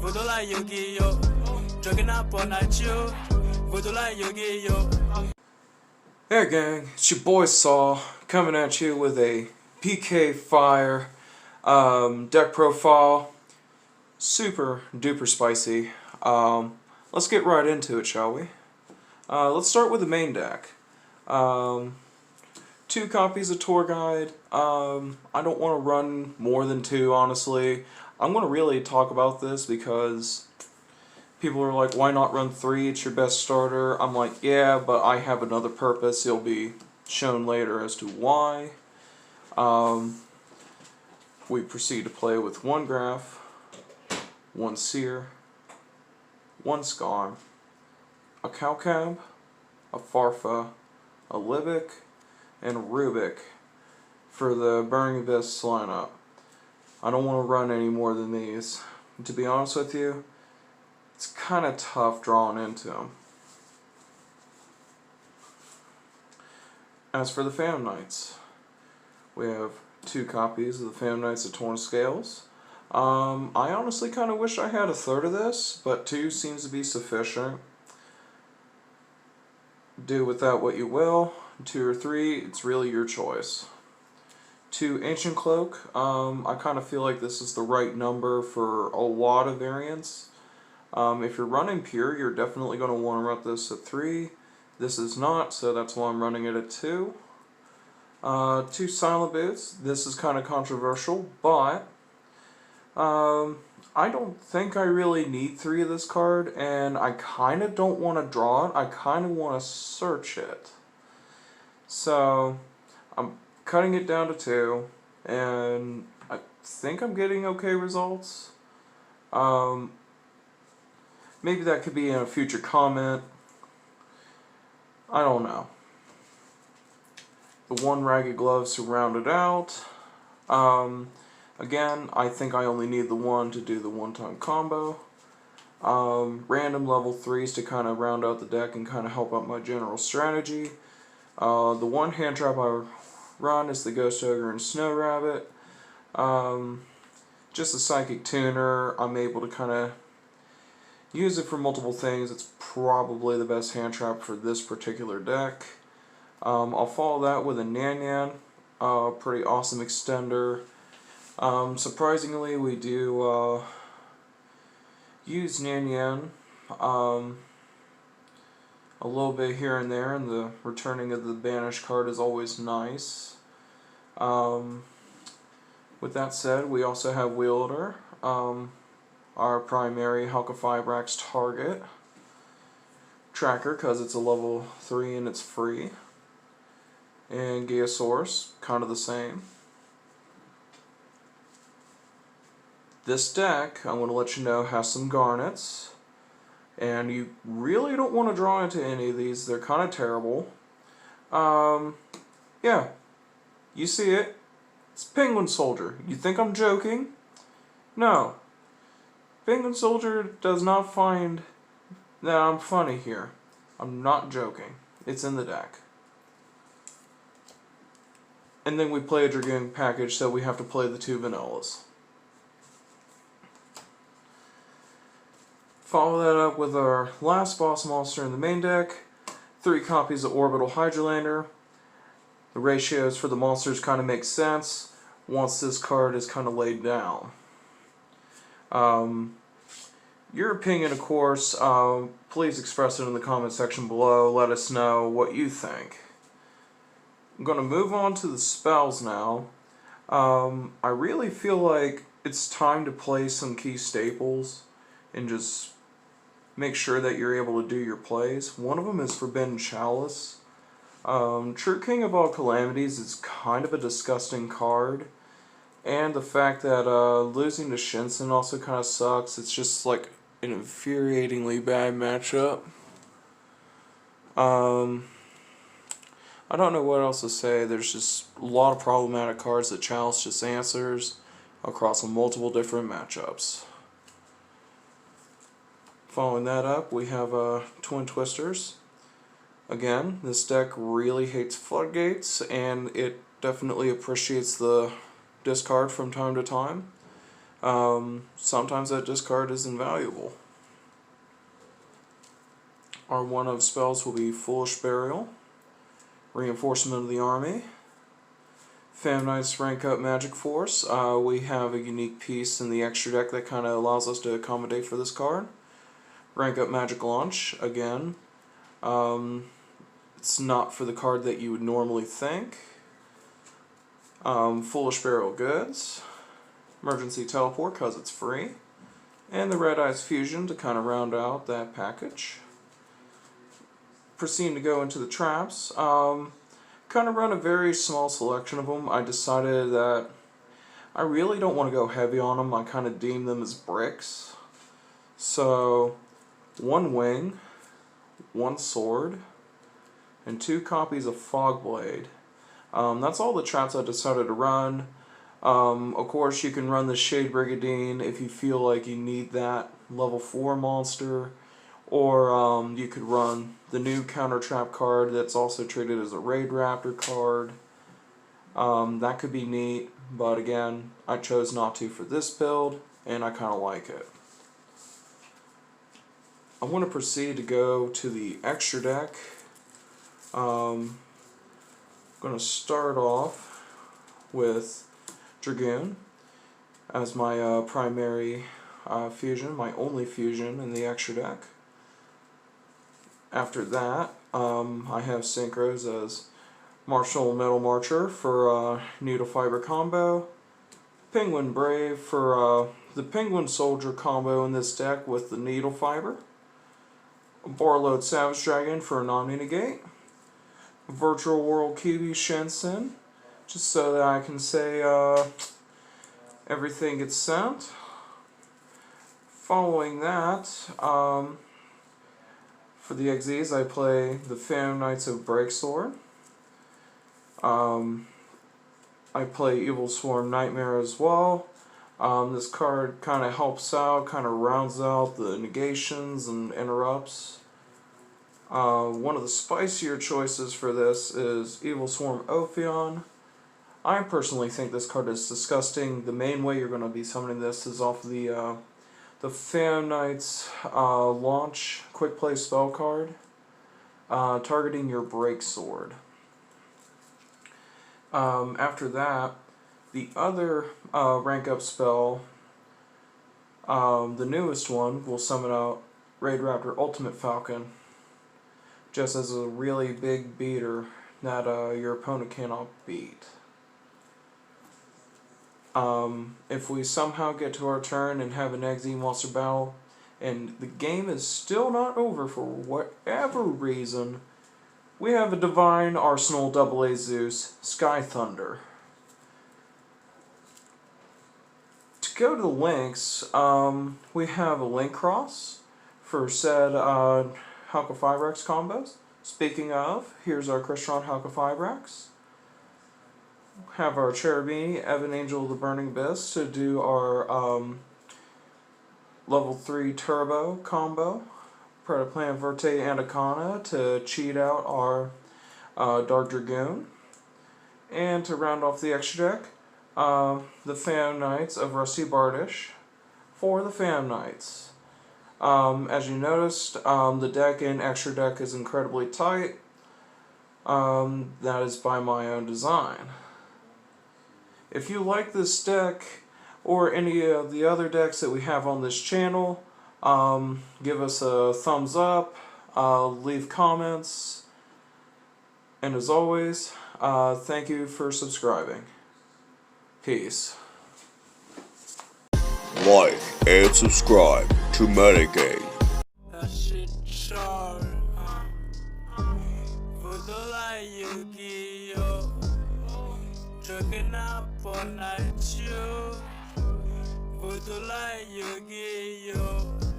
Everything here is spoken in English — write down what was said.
Vodola yogi yo, jogging up on a chill. Vodola yogi yo. Hey gang, it's your boy Saul coming at you with a PK Fire deck profile. Super duper spicy. Let's get right into it, shall we? Let's start with the main deck. 2 copies of Tour Guide. I don't want to run more than 2, honestly. I'm going to really talk about this because people are like, why not run 3? It's your best starter. I'm like, yeah, but I have another purpose. It'll be shown later as to why. We proceed to play with 1 Graph, 1 Seer, 1 Scar, a Cowcab, a Farfa, a Libic, and a Rubik for the Burning Abyss lineup. I don't want to run any more than these. And to be honest with you, it's kind of tough drawing into them. As for the Phantom Knights, we have 2 copies of the Phantom Knights of Torn Scales. I honestly kind of wish I had a third of this, but 2 seems to be sufficient. Do with that what you will. 2 or 3, it's really your choice. 2 Ancient Cloak. I kind of feel like this is the right number for a lot of variants. If you're running pure, you're definitely going to want to run this at 3. This is not, so that's why I'm running it at 2. 2 Silent Boots. This is kind of controversial, but I don't think I really need 3 of this card, and I kind of don't want to draw it. I kind of want to search it. So I'm cutting it down to 2, and I think I'm getting okay results. Maybe that could be in a future comment. I don't know. The 1 Ragged Gloves to round it out. Again, I think I only need the 1 to do the one-time combo. Random level 3s to kind of round out the deck and kind of help out my general strategy. The 1 hand trap I run is the Ghost Ogre and Snow Rabbit. Just a Psychic Tuner. I'm able to kind of use it for multiple things. It's probably the best hand trap for this particular deck. I'll follow that with a Nyan Nyan, pretty awesome extender. Surprisingly, we do use Nyan Nyan a little bit here and there, and the returning of the Banish card is always nice. With that said, we also have Wielder, our primary Halqifibrax target. Tracker, because it's a level 3 and it's free. And Geosaurus, kind of the same. This deck, I want to let you know, has some Garnets. And you really don't want to draw into any of these. They're kind of terrible. Yeah. You see it. It's Penguin Soldier. You think I'm joking? No. Penguin Soldier does not find that I'm funny here. I'm not joking. It's in the deck. And then we play a Dragoon package, so we have to play the 2 Vanillas. Follow that up with our last boss monster in the main deck. 3 copies of Orbital Hydrolander. The ratios for the monsters kind of make sense once this card is kind of laid down. Your opinion, of course, please express it in the comment section below. Let us know what you think. I'm going to move on to the spells now. I really feel like it's time to play some key staples and just make sure that you're able to do your plays. One of them is Forbidden Chalice. True King of All Calamities is kind of a disgusting card. And the fact that losing to Shinsen also kind of sucks. It's just like an infuriatingly bad matchup. I don't know what else to say. There's just a lot of problematic cards that Chalice just answers across multiple different matchups. Following that up, we have Twin Twisters. Again, this deck really hates Floodgates, and it definitely appreciates the discard from time to time. sometimes that discard is invaluable. Our one of spells will be Foolish Burial, Reinforcement of the Army, Fam Knight's Rank Up Magic Force. We have a unique piece in the extra deck that kind of allows us to accommodate for this card. Rank Up Magic Launch, again. It's not for the card that you would normally think. Foolish Burial Goods, Emergency Teleport because it's free, and the Red Eyes Fusion to kind of round out that package. Proceeding to go into the traps, kind of run a very small selection of them. I decided that I really don't want to go heavy on them. I kind of deem them as bricks. So, 1 wing, 1 sword, and 2 copies of Fogblade. That's all the traps I decided to run. Of course, you can run the Shade Brigadine if you feel like you need that level 4 monster. Or you could run the new counter trap card that's also treated as a Raid Raptor card. That could be neat, but again, I chose not to for this build, and I kind of like it. I want to proceed to go to the extra deck. I'm going to start off with Dragoon as my primary fusion, my only fusion in the extra deck. After that, I have Synchros as Martial Metal Marcher for Needle Fiber combo, Penguin Brave for the Penguin Soldier combo in this deck with the Needle Fiber, Barload Savage Dragon for an Omni-Negate, Virtual World Kiwi Shensen, just so that I can say everything gets sent. Following that, for the XZs, I play the Fam Knights of Breaksword. I play Evil Swarm Nightmare as well. This card kind of helps out, kind of rounds out the negations and interrupts. One of the spicier choices for this is Evil Swarm Ophion. I personally think this card is disgusting. The main way you're going to be summoning this is off the Fam Knights launch quick play spell card, targeting your Breaksword. After that, the other rank up spell, the newest one, will summon out Raid Raptor Ultimate Falcon, just as a really big beater that your opponent cannot beat. If we somehow get to our turn and have an XZ monster battle, and the game is still not over for whatever reason, we have a Divine Arsenal AA Zeus Sky Thunder. To go to the links, we have a link cross for said Halka-Fibrax combos. Speaking of, here's our Crystron Halka-Fibrax. Have our Cherubini, Evan Angel of the Burning Abyss to do our level 3 turbo combo. Predaplan Verte Anaconda to cheat out our Dark Dragoon. And to round off the extra deck, the Fam Knights of Rusty Bardish for the Fam Knights. As you noticed, the deck in extra deck is incredibly tight. That is by my own design. If you like this deck, or any of the other decks that we have on this channel, give us a thumbs up, leave comments, and as always, thank you for subscribing. Peace. Like and subscribe to Metagame. That shit sharp. For the light you give, Jogging up all night, you. For the light you give.